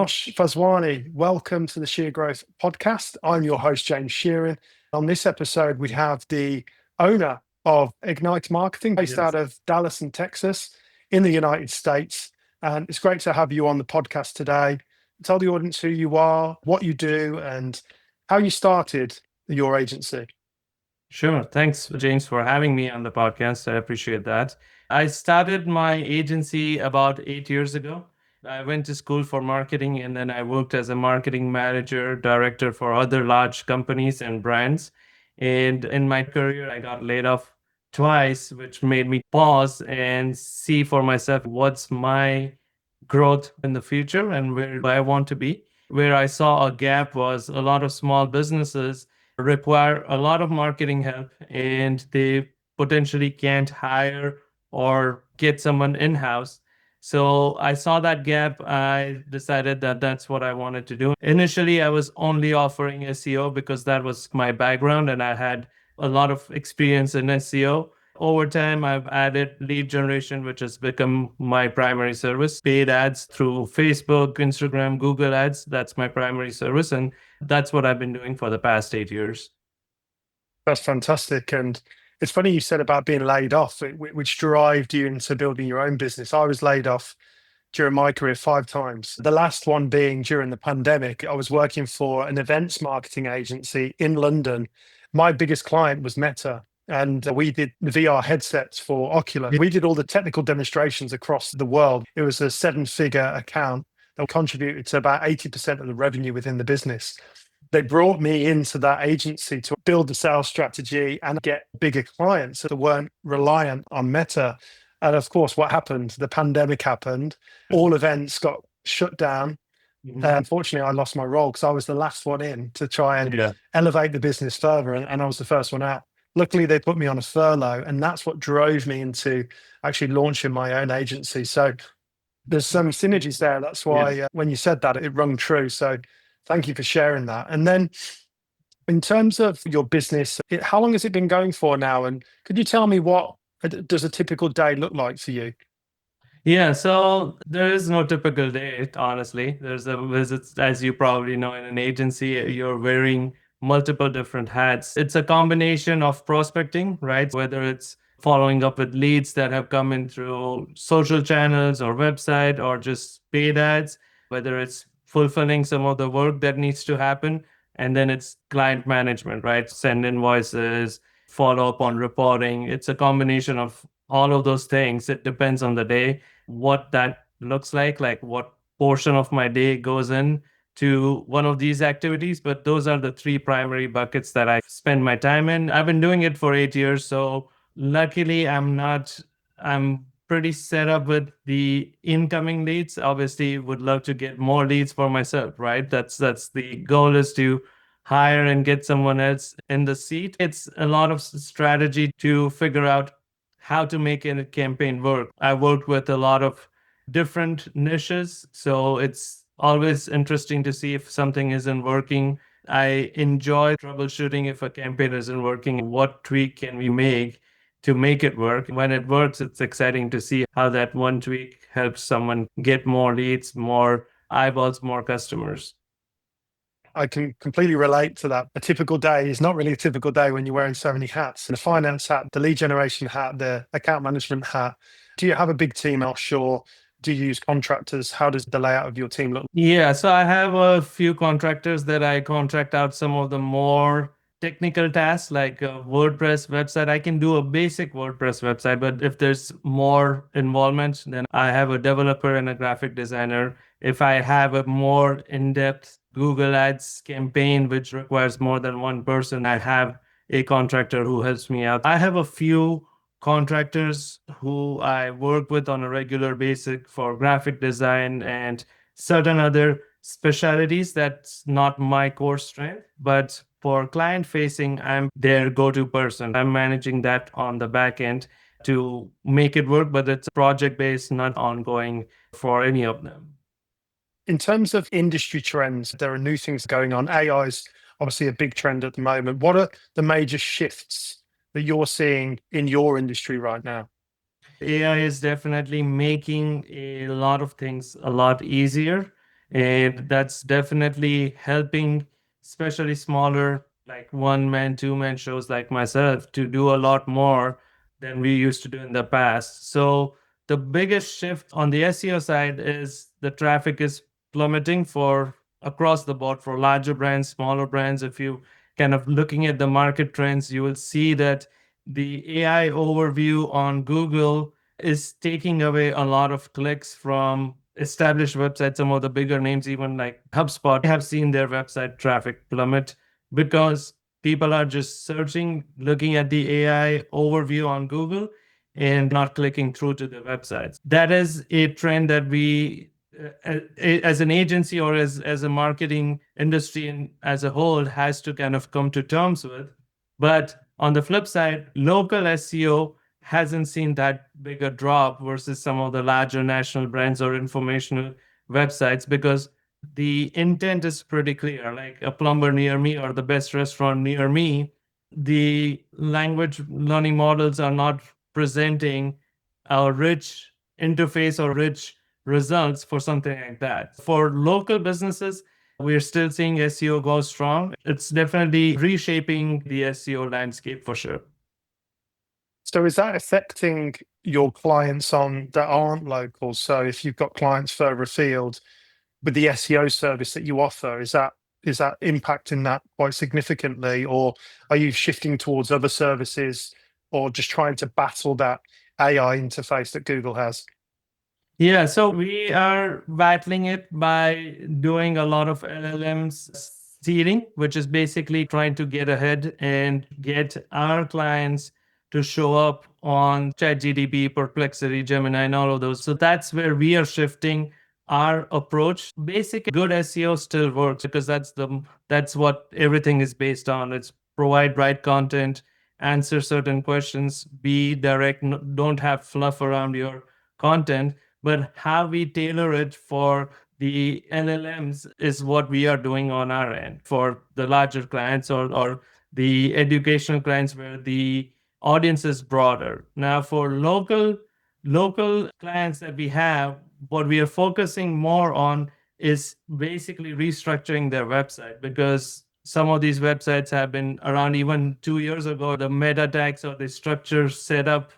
Anosh Vaswani, welcome to the Sheer Growth podcast. I'm your host, James Sheerin. On this episode, we have the owner of Egnite Marketing, based out of Dallas and Texas in the United States. And it's great to have you on the podcast today. Tell the audience who you are, what you do, and how you started your agency. Sure. Thanks, James, for having me on the podcast. I appreciate that. I started my agency about 8 years ago. I went to school for marketing and then I worked as a marketing manager, director for other large companies and brands. And in my career, I got laid off twice, which made me pause and see for myself what's my growth in the future and where I want to be. Where I saw a gap was a lot of small businesses require a lot of marketing help and they potentially can't hire or get someone in-house. So I saw that gap. I decided that that's what I wanted to do. Initially, I was only offering SEO because that was my background and I had a lot of experience in SEO. Over time, I've added lead generation, which has become my primary service. Paid ads through Facebook, Instagram, Google ads. That's my primary service. And that's what I've been doing for the past 8 years. That's fantastic. And it's funny you said about being laid off, which drove you into building your own business. I was laid off during my career 5 times. The last one being during the pandemic. I was working for an events marketing agency in London. My biggest client was Meta. And we did the VR headsets for Oculus. We did all the technical demonstrations across the world. It was a 7-figure account that contributed to about 80% of the revenue within the business. They brought me into that agency to build the sales strategy and get bigger clients that weren't reliant on Meta. And of course, what happened? The pandemic happened. All events got shut down. Unfortunately, I lost my role because I was the last one in to try and elevate the business further. And I was the first one out. Luckily, they put me on a furlough. And that's what drove me into actually launching my own agency. So there's some synergies there. That's why when you said that, it rung true. So thank you for sharing that. And then in terms of your business, how long has it been going for now? And could you tell me what does a typical day look like for you? Yeah, so there is no typical day, honestly. There's a visit, as you probably know, in an agency, you're wearing multiple different hats. It's a combination of prospecting, right? Whether it's following up with leads that have come in through social channels or website or just paid ads, whether it's fulfilling some of the work that needs to happen. And then it's client management, right? Send invoices, follow up on reporting. It's a combination of all of those things. It depends on the day what that looks like what portion of my day goes in to one of these activities. But those are the three primary buckets that I spend my time in. I've been doing it for 8 years. So luckily, I'm pretty set up with the incoming leads. Obviously, would love to get more leads for myself, right? That's the goal, is to hire and get someone else in the seat. It's a lot of strategy to figure out how to make a campaign work. I worked with a lot of different niches, so it's always interesting to see if something isn't working. I enjoy troubleshooting if a campaign isn't working. What tweak can we make to make it work? When it works, it's exciting to see how that one tweak helps someone get more leads, more eyeballs, more customers. I can completely relate to that. A typical day is not really a typical day when you're wearing so many hats: the finance hat, the lead generation hat, the account management hat. Do you have a big team offshore? Do you use contractors? How does the layout of your team look? Yeah, so I have a few contractors that I contract out some of the more technical tasks, like a WordPress website. I can do a basic WordPress website, but if there's more involvement, then I have a developer and a graphic designer. If I have a more in-depth Google Ads campaign, which requires more than one person, I have a contractor who helps me out. I have a few contractors who I work with on a regular basis for graphic design and certain other specialties. That's not my core strength, but for client facing, I'm their go-to person. I'm managing that on the back end to make it work, but it's project based, not ongoing for any of them. In terms of industry trends, there are new things going on. AI is obviously a big trend at the moment. What are the major shifts that you're seeing in your industry right now? AI is definitely making a lot of things a lot easier. And that's definitely helping, especially smaller, like one man, two man shows like myself, to do a lot more than we used to do in the past. So the biggest shift on the SEO side is the traffic is plummeting for across the board for larger brands, smaller brands. If you kind of looking at the market trends, you will see that the AI overview on Google is taking away a lot of clicks from established websites. Some of the bigger names, even like HubSpot, have seen their website traffic plummet because people are just searching, looking at the AI overview on Google and not clicking through to the websites. That is a trend that we, as an agency or as a marketing industry and as a whole, has to kind of come to terms with. But on the flip side, local SEO hasn't seen that big a drop versus some of the larger national brands or informational websites because the intent is pretty clear, like a plumber near me or the best restaurant near me. The language learning models are not presenting a rich interface or rich results for something like that. For local businesses, we're still seeing SEO go strong. It's definitely reshaping the SEO landscape for sure. So is that affecting your clients on that aren't local? So if you've got clients further afield with the SEO service that you offer, is that impacting that quite significantly, or are you shifting towards other services, or just trying to battle that AI interface that Google has? Yeah, so we are battling it by doing a lot of LLMs seeding, which is basically trying to get ahead and get our clients to show up on ChatGPT, Perplexity, Gemini, and all of those. So that's where we are shifting our approach. Basic good SEO still works because that's what everything is based on. It's provide right content, answer certain questions, be direct, don't have fluff around your content, but how we tailor it for the LLMs is what we are doing on our end for the larger clients or the educational clients where the audience is broader. Now, for local clients that we have, what we are focusing more on is basically restructuring their website because some of these websites have been around even 2 years ago. The meta tags or the structure set up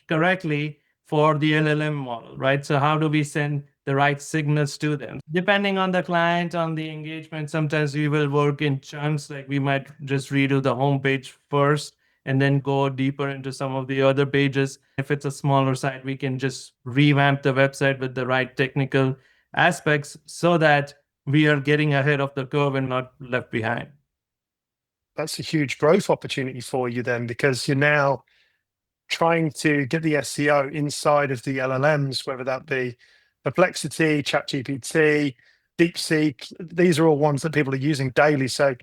correctly for the LLM model, right? So how do we send the right signals to them? Depending on the client, on the engagement, sometimes we will work in chunks, like we might just redo the homepage first and then go deeper into some of the other pages. If it's a smaller site, we can just revamp the website with the right technical aspects so that we are getting ahead of the curve and not left behind. That's a huge growth opportunity for you then, because you're now trying to get the SEO inside of the LLMs, whether that be Perplexity, ChatGPT, DeepSeek. These are all ones that people are using daily. So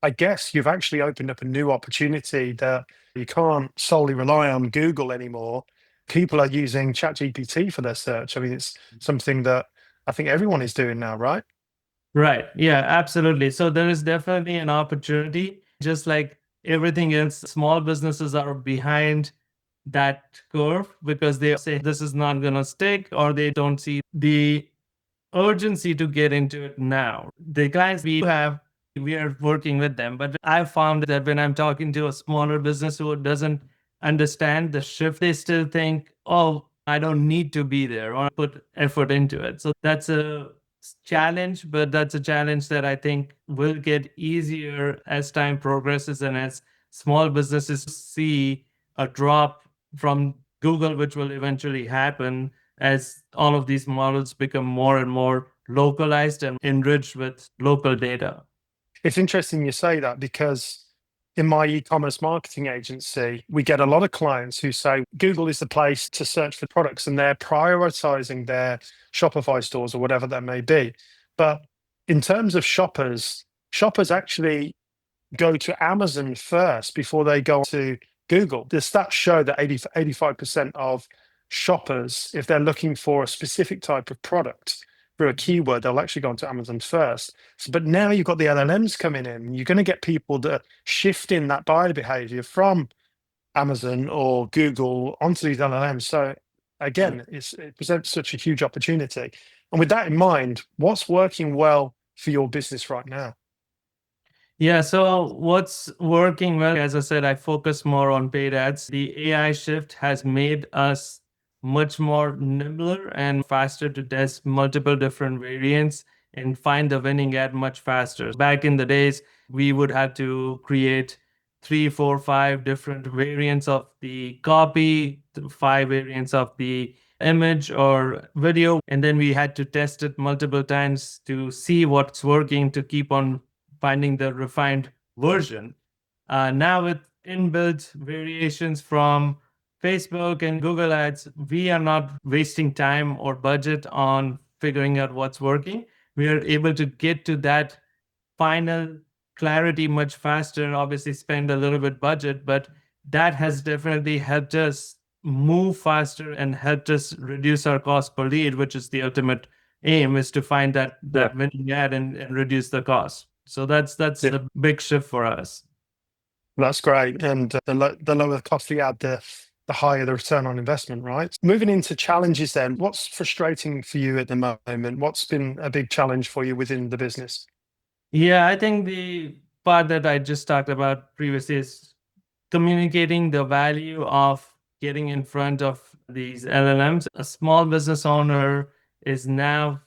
I guess you've actually opened up a new opportunity that you can't solely rely on Google anymore. People are using ChatGPT for their search. I mean, it's something that I think everyone is doing now, right? Right. Yeah, absolutely. So there is definitely an opportunity. Just like everything else, small businesses are behind that curve because they say this is not going to stick or they don't see the urgency to get into it now. The clients we have, we are working with them, but I've found that when I'm talking to a smaller business who doesn't understand the shift, they still think, oh, I don't need to be there or put effort into it. So that's a challenge, but that's a challenge that I think will get easier as time progresses and as small businesses see a drop from Google, which will eventually happen as all of these models become more and more localized and enriched with local data. It's interesting you say that, because in my e-commerce marketing agency, we get a lot of clients who say Google is the place to search for products, and they're prioritizing their Shopify stores or whatever that may be. But in terms of shoppers, shoppers actually go to Amazon first before they go to Google. The stats show that 85% of shoppers, if they're looking for a specific type of product through a keyword, they'll actually go onto Amazon first. So, but now you've got the LLMs coming in, you're going to get people that are shifting that buyer behavior from Amazon or Google onto these LLMs. So again, it presents such a huge opportunity. And with that in mind, what's working well for your business right now? Yeah, so what's working well, as I said, I focus more on paid ads. The AI shift has made us much more nimbler and faster to test multiple different variants and find the winning ad much faster. Back in the days, we would have to create three, four, five different variants of the copy, five variants of the image or video, and then we had to test it multiple times to see what's working to keep on finding the refined version. Now, with inbuilt variations from Facebook and Google Ads, we are not wasting time or budget on figuring out what's working. We are able to get to that final clarity much faster. Obviously, spend a little bit budget, but that has definitely helped us move faster and helped us reduce our cost per lead, which is the ultimate aim, is to find that Yeah, winning ad and reduce the cost. So that's yeah, the big shift for us. that's great. And the lower the cost of the ad, the higher the return on investment, right? Moving into challenges then, what's frustrating for you at the moment? What's been a big challenge for you within the business? Yeah, I think the part that I just talked about previously is communicating the value of getting in front of these LLMs. A small business owner is now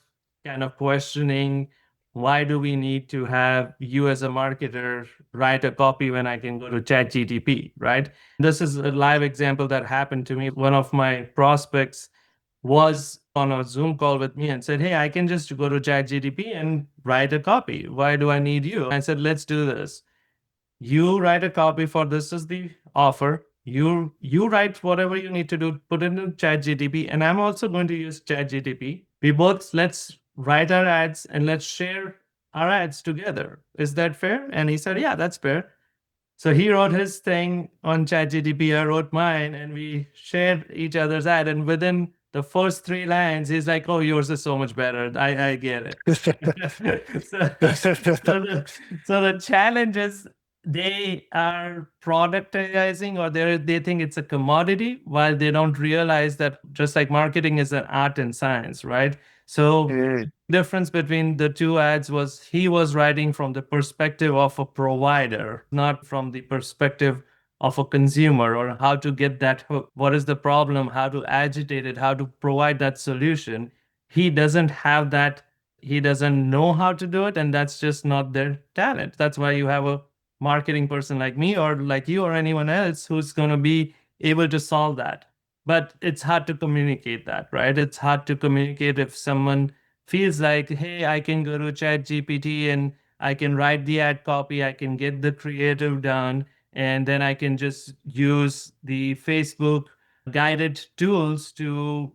kind of questioning, why do we need to have you as a marketer write a copy when I can go to ChatGTP, right? This is a live example that happened to me. One of my prospects was on a Zoom call with me and said, "Hey, I can just go to ChatGTP and write a copy. Why do I need you?" I said, "Let's do this. You write a copy for this is the offer. You write whatever you need to do, put it in ChatGTP, and I'm also going to use ChatGTP. We both let's write our ads and let's share our ads together. Is that fair?" And he said, "Yeah, that's fair." So he wrote his thing on ChatGTP, I wrote mine, and we shared each other's ad. And within the first three lines, he's like, "Oh, yours is so much better. I get it." so, so the challenge is they are productizing, or they think it's a commodity, while they don't realize that just like marketing is an art and science, right? So Mm, difference between the two ads was he was writing from the perspective of a provider, not from the perspective of a consumer, or how to get that hook. What is the problem? How to agitate it? How to provide that solution? He doesn't have that. He doesn't know how to do it, and that's just not their talent. That's why you have a marketing person like me, or like you, or anyone else who's going to be able to solve that. But it's hard to communicate that, right? It's hard to communicate if someone feels like, hey, I can go to Chat GPT and I can write the ad copy, I can get the creative done, and then I can just use the Facebook guided tools to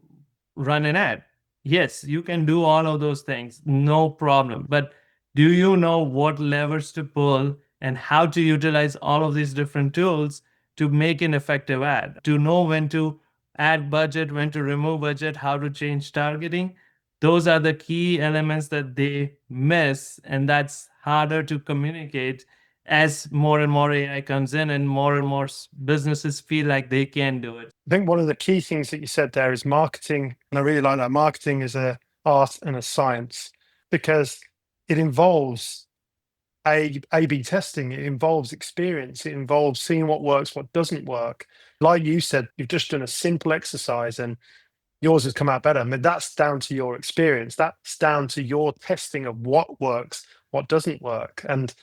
run an ad. Yes, you can do all of those things, no problem. But do you know what levers to pull and how to utilize all of these different tools to make an effective ad? To know when to add budget, when to remove budget, how to change targeting, those are the key elements that they miss, and that's harder to communicate as more and more AI comes in and more businesses feel like they can do it. I think one of the key things that you said there is marketing. And I really like that. Marketing is a art and a science because it involves A/B testing. It involves experience. It involves seeing what works, what doesn't work. Like you said, you've just done a simple exercise and yours has come out better. I mean, that's down to your experience. That's down to your testing of what works, what doesn't work. And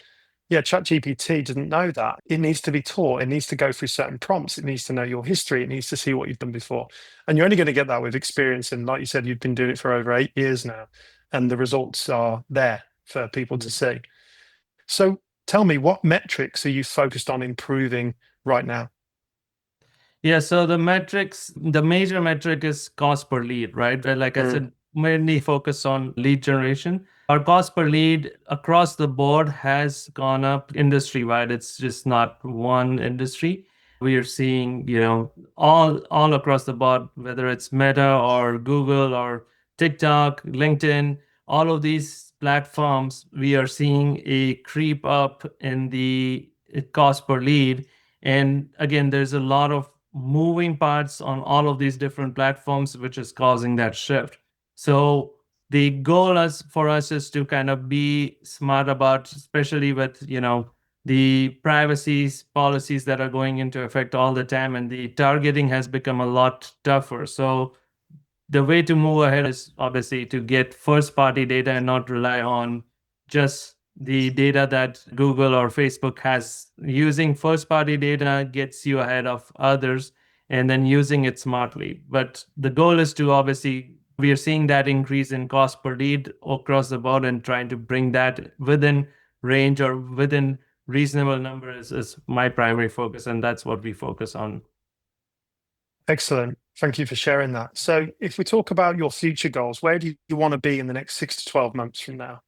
yeah, ChatGPT doesn't know that. It needs to be taught. It needs to go through certain prompts. It needs to know your history. It needs to see what you've done before. And you're only going to get that with experience. And like you said, you've been doing it for over 8 years now, and the results are there for people to see. So tell me, what metrics are you focused on improving right now? Yeah, so the metrics, the major metric is cost per lead, right? Like I Mm, said, mainly focus on lead generation. Our cost per lead across the board has gone up industry wide. It's just not one industry. We are seeing, all across the board, whether it's Meta or Google or TikTok, LinkedIn, all of these platforms, we are seeing a creep up in the cost per lead. And again, there's a lot of moving parts on all of these different platforms, which is causing that shift. So The goal for us is to kind of be smart about, especially with, the privacy policies that are going into effect all the time, and the targeting has become a lot tougher. So the way to move ahead is obviously to get first party data and not rely on just the data that Google or Facebook has. Using first party data gets you ahead of others, and then using it smartly. But the goal is to obviously, we are seeing that increase in cost per lead across the board, and trying to bring that within range or within reasonable numbers is my primary focus, and that's what we focus on. Excellent. Thank you for sharing that. So, if we talk about your future goals, where do you want to be in the next 6 to 12 months from now?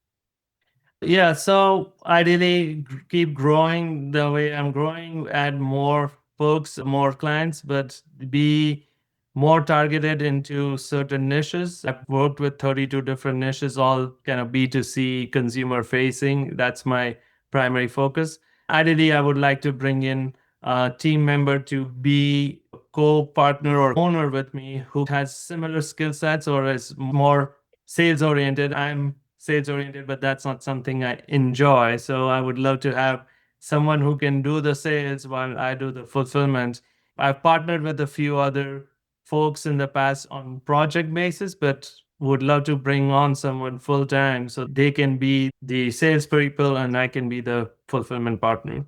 Yeah, so ideally keep growing the way I'm growing, add more folks, more clients, but be more targeted into certain niches. I've worked with 32 different niches, all kind of B2C consumer facing. That's my primary focus. Ideally, I would like to bring in a team member to be a co-partner or owner with me who has similar skill sets or is more sales oriented. I'm sales oriented, but that's not something I enjoy. So I would love to have someone who can do the sales while I do the fulfillment. I've partnered with a few other folks in the past on project basis, but would love to bring on someone full time so they can be the salespeople and I can be the fulfillment partner.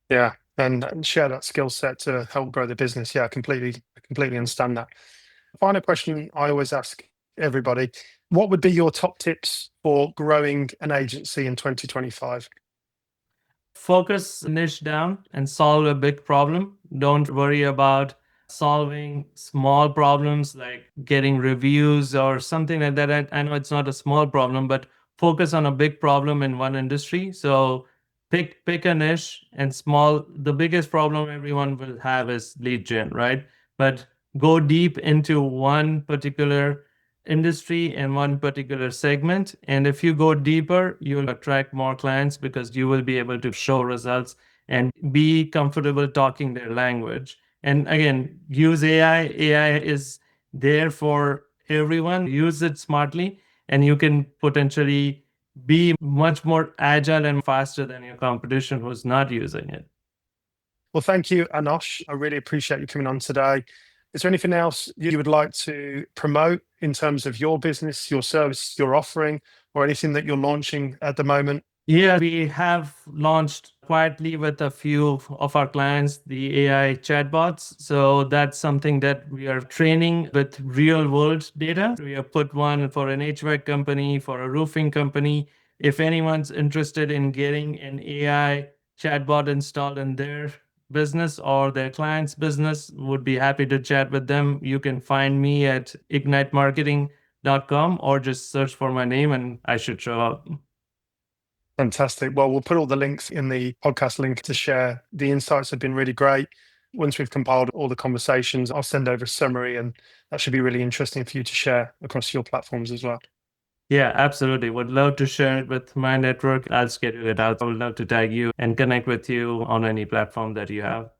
Yeah, and share that skill set to help grow the business. Yeah, I completely understand that. Final question I always ask everybody: what would be your top tips for growing an agency in 2025? Focus niche down and solve a big problem. Don't worry about solving small problems like getting reviews or something like that. I know it's not a small problem, but focus on a big problem in one industry. So pick a niche and small. The biggest problem everyone will have is lead gen, right? But go deep into one particular industry and one particular segment. And if you go deeper, you'll attract more clients because you will be able to show results and be comfortable talking their language. And again, use AI. AI is there for everyone. Use it smartly, and you can potentially be much more agile and faster than your competition who's not using it. Well, thank you, Anosh. I really appreciate you coming on today. Is there anything else you would like to promote in terms of your business, your service, your offering, or anything that you're launching at the moment? Yeah, we have launched quietly with a few of our clients the AI chatbots. So that's something that we are training with real world data. We have put one for an HVAC company, for a roofing company. If anyone's interested in getting an AI chatbot installed in their business or their client's business, would be happy to chat with them. You can find me at ignitemarketing.com or just search for my name and I should show up. Fantastic. Well, we'll put all the links in the podcast link to share. The insights have been really great. Once we've compiled all the conversations, I'll send over a summary, and that should be really interesting for you to share across your platforms as well. Yeah, absolutely. Would love to share it with my network. I'll schedule it out. I would love to tag you and connect with you on any platform that you have.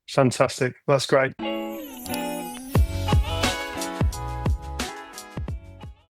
Fantastic. That's great.